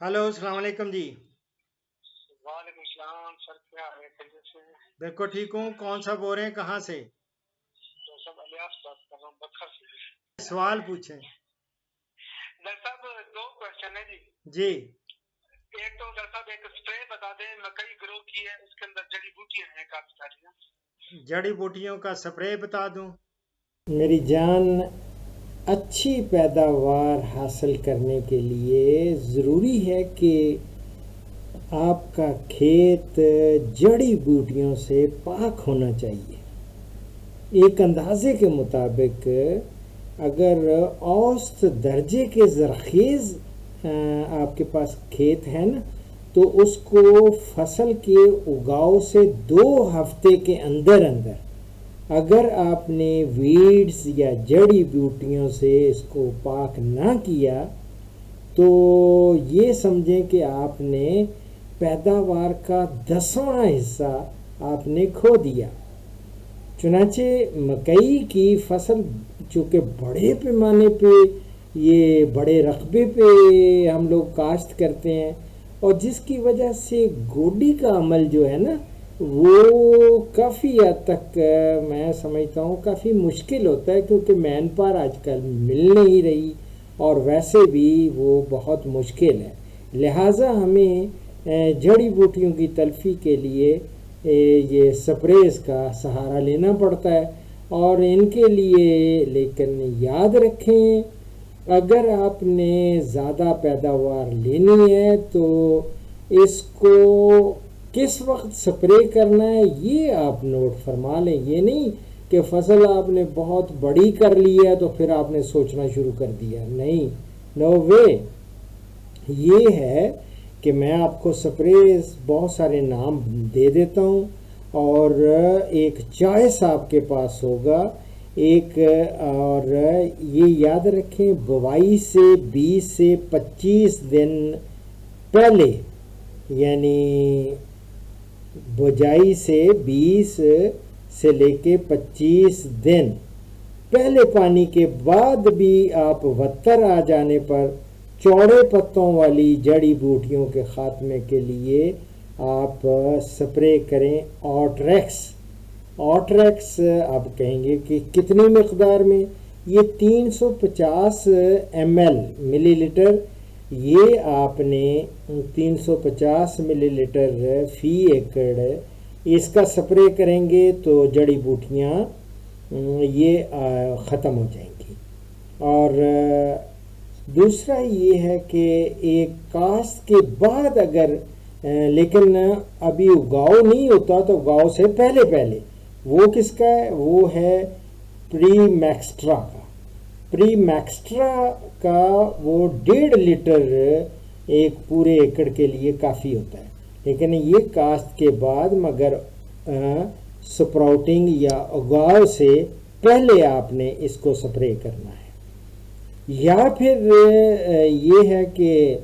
Hello अस्सलाम वालेकुम जी। वालेकुम सलाम सर, क्या हाल है? खैरियत से? बिल्कुल ठीक हूँ। कौन सा बोल रहे हैं, कहाँ से? तो सब अलियास बात कर रहा हूँ, बखर से। सवाल पूछें। डॉक्टर साहब, दो क्वेश्चन है जी। जी। एक तो डॉक्टर साहब, एक स्प्रे बता दें, मकई ग्रो की है, उसके अंदर जड़ी बूटियां हैं काफी सारी। जड़ी बूटियों का स्प्रे बता दूं? मेरी जान, अच्छी पैदावार हासिल करने के लिए ज़रूरी है कि आपका खेत जड़ी बूटियों से पाक होना चाहिए। एक अंदाजे के मुताबिक अगर औसत दर्जे के ज़रख़ीज़ आपके पास खेत है ना, तो उसको फसल के उगाव से 2 हफ्ते के अंदर अंदर अगर आपने वीड्स या जड़ी बूटियों से इसको पाक ना किया तो ये समझें कि आपने पैदावार का 10वां हिस्सा आपने खो दिया। चुनाचे मकई की फसल चूँकि बड़े पैमाने पे, ये बड़े रकबे पे हम लोग काश्त करते हैं, और जिसकी वजह से गोडी का अमल जो है ना, वो काफ़ी हद तक मैं समझता हूँ काफ़ी मुश्किल होता है, क्योंकि मैन पावर आजकल मिल नहीं रही और वैसे भी वो बहुत मुश्किल है। लिहाजा हमें जड़ी बूटियों की तलफी के लिए ये स्प्रेस का सहारा लेना पड़ता है। और इनके लिए लेकिन याद रखें, अगर आपने ज़्यादा पैदावार लेनी है तो इसको किस वक्त स्प्रे करना है ये आप नोट फरमा लें। ये नहीं कि फसल आपने बहुत बड़ी कर ली है तो फिर आपने सोचना शुरू कर दिया, नहीं, नो वे। ये है कि मैं आपको स्प्रे बहुत सारे नाम दे देता हूँ, और एक चॉइस आपके पास होगा एक। और ये याद रखें, बुवाई से 20 से 25 दिन पहले, यानी बुझाई से 20 से लेके 25 दिन पहले पानी के बाद भी आप वत्तर आ जाने पर चौड़े पत्तों वाली जड़ी बूटियों के ख़ात्मे के लिए आप स्प्रे करें ऑट्रैक्स। ऑट्रैक्स आप कहेंगे कि कितनी मकदार में? ये 350 मिलीलीटर, ये आपने 350 मिलीलीटर फ़ी एकड़ इसका स्प्रे करेंगे तो जड़ी बूटियाँ ये ख़त्म हो जाएंगी। और दूसरा ये है कि एक काश्त के बाद अगर लेकिन अभी उगाव नहीं होता तो उगाव से पहले पहले वो किसका है? वो है प्री मैक्स्ट्रा का। प्री मैक्स्ट्रा का वो 1.5 लीटर एक पूरे एकड़ के लिए काफ़ी होता है, लेकिन ये काश्त के बाद मगर स्प्राउटिंग या उगाव से पहले आपने इसको स्प्रे करना है। या फिर ये है कि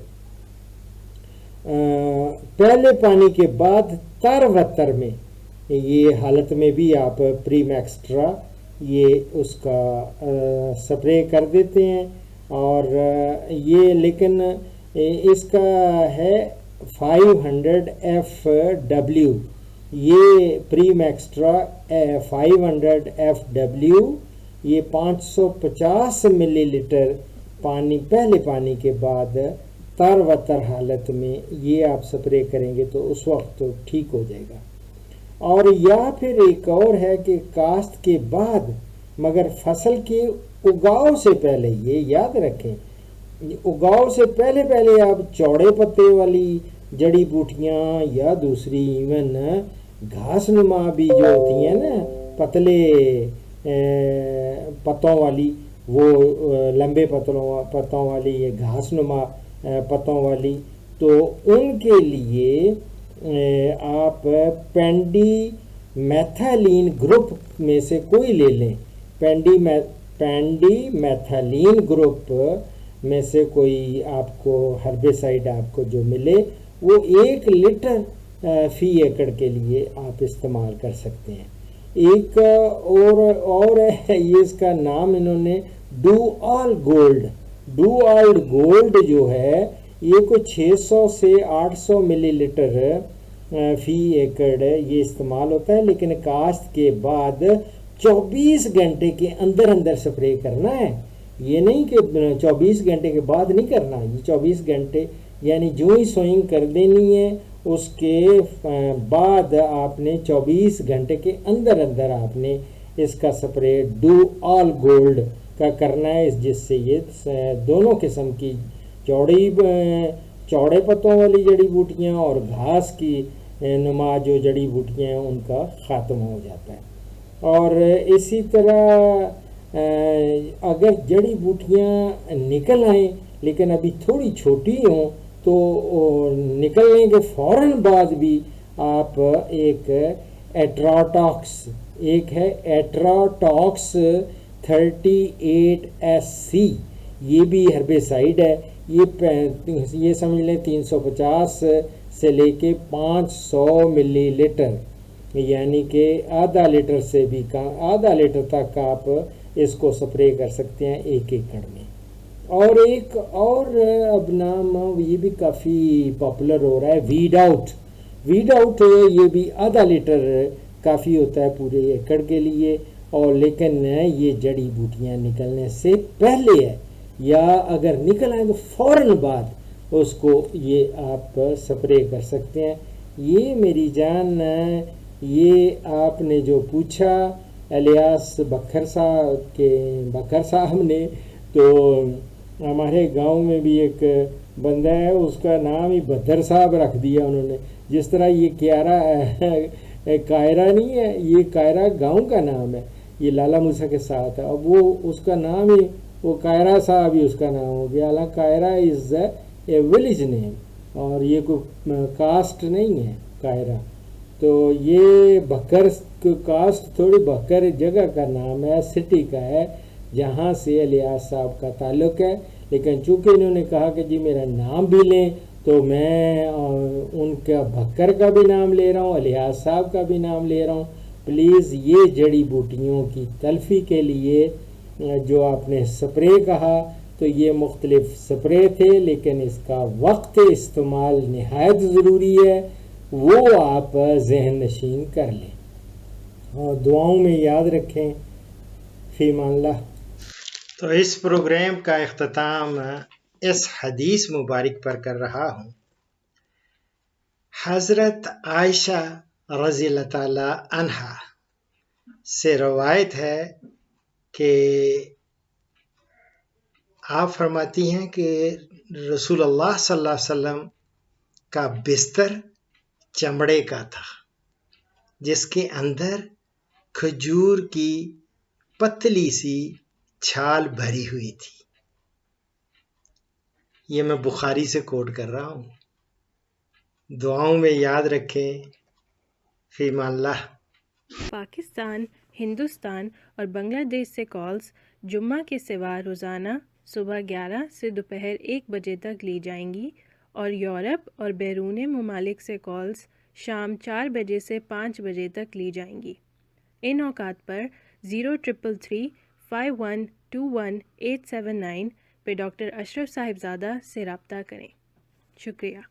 पहले पानी के बाद तर वत्तर में, ये हालत में भी आप प्री मैक्स्ट्रा ये उसका स्प्रे कर देते हैं। और ये लेकिन इसका है 500 FW, ये प्री मैक्स्ट्रा 500 FW, ये 550 मिलीलीटर पानी पहले पानी के बाद तर वतर हालत में ये आप स्प्रे करेंगे तो उस वक्त तो ठीक हो जाएगा। और या फिर एक और है कि काश्त के बाद मगर फसल के उगाव से पहले, ये याद रखें, उगाव से पहले पहले आप चौड़े पत्ते वाली जड़ी बूटियाँ या दूसरी इवन घास नुमा भी जो होती हैं ना, पतले पत्तों वाली, वो लंबे पत्तों वाली, ये घास नुमा पत्तों वाली, तो उनके लिए आप पेंडी मैथालीन ग्रुप में से कोई ले लें। पेंडी मैथालीन ग्रुप में से कोई आपको हर्बिसाइड आपको जो मिले वो 1 लीटर फ़ी एकड़ के लिए आप इस्तेमाल कर सकते हैं। एक और है, ये इसका नाम इन्होंने डू ऑल गोल्ड जो है, ये कोई 600 से 800 मिलीलीटर फी एकड़ ये इस्तेमाल होता है, लेकिन काश्त के बाद 24 घंटे के अंदर अंदर स्प्रे करना है। ये नहीं कि 24 घंटे के बाद नहीं करना, ये 24 घंटे यानी जो ही सोइंग कर देनी है उसके बाद आपने 24 घंटे के अंदर अंदर आपने इसका स्प्रे डू ऑल गोल्ड का करना है, जिससे ये दोनों किस्म की चौड़े पत्तों वाली जड़ी बूटियाँ और घास की नुमा जो जड़ी बूटियाँ हैं उनका ख़ात्मा हो जाता है। और इसी तरह अगर जड़ी बूटियाँ निकल आएँ लेकिन अभी थोड़ी छोटी हों तो निकलने के फ़ौरन बाद भी आप एक एट्राटॉक्स, एक है एट्राटॉक्स 38SC, ये भी हर्बिसाइड है। ये समझ लें 350 से लेके 500 मिलीलीटर, यानी कि आधा लीटर से भी कम, आधा लीटर तक आप इसको स्प्रे कर सकते हैं 1 एकड़ में। और एक और अब नाम ये भी काफ़ी पॉपुलर हो रहा है, वीड आउट। वीड आउट ये भी आधा लीटर काफ़ी होता है पूरे एकड़ के लिए, और लेकिन ये जड़ी बूटियाँ निकलने से पहले है या अगर निकल आए तो फ़ौरन बाद उसको ये आप स्प्रे कर सकते हैं। ये मेरी जान, ये आपने जो पूछा इलियास बखर साहब ने, तो हमारे गांव में भी एक बंदा है, उसका नाम ही बदर साहब रख दिया उन्होंने। जिस तरह ये कायरा नहीं है, ये कायरा गांव का नाम है, ये लाला मूसा के साथ है। अब वो उसका नाम ही वो कायरा साहब ही उसका नाम हो गया। हालांकि Kaira is a village name और ये कोई कास्ट नहीं है कायरा। तो ये बकर कास्ट थोड़ी बकर जगह का नाम है, सिटी का है जहाँ से इलियास साहब का ताल्लुक़ है। लेकिन चूँकि इन्होंने कहा कि जी मेरा नाम भी लें, तो मैं उनका बकर का भी नाम ले रहा हूँ, इलियास साहब का भी नाम ले रहा हूँ। प्लीज़ ये जड़ी बूटियों की तलफ़ी के लिए जो आपने स्प्रे कहा, तो ये मुख्तलिफ स्प्रे थे, लेकिन इसका वक्त इस्तेमाल नहायत ज़रूरी है, वो आप ज़हन नशीन कर लें और दुआओं में याद रखें। फ़ीमानिल्लाह। तो इस प्रोग्राम का इख्तिताम इस हदीस मुबारक पर कर रहा हूँ। हज़रत आयशा रज़ियल्लाहु ताला अन्हा से रवायत है कि आप फरमाती हैं कि रसूलुल्लाह सल्लल्लाहु अलैहि वसल्लम का बिस्तर चमड़े का था, जिसके अंदर खजूर की पतली सी छाल भरी हुई थी। ये मैं बुखारी से कोट कर रहा हूँ। दुआओं में याद रखें। फ़ीमानिल्लाह। पाकिस्तान, हिंदुस्तान और बांग्लादेश से कॉल्स जुम्मा के सिवा रोज़ाना सुबह 11 से दोपहर 1 बजे तक ली जाएंगी और यूरोप और बैरून ममालिक से कॉल्स शाम 4 बजे से 5 बजे तक ली जाएंगी। इन औकात पर 0333 5121 879 पे डॉक्टर अशरफ साहिबजादा से रब्ता करें। शुक्रिया।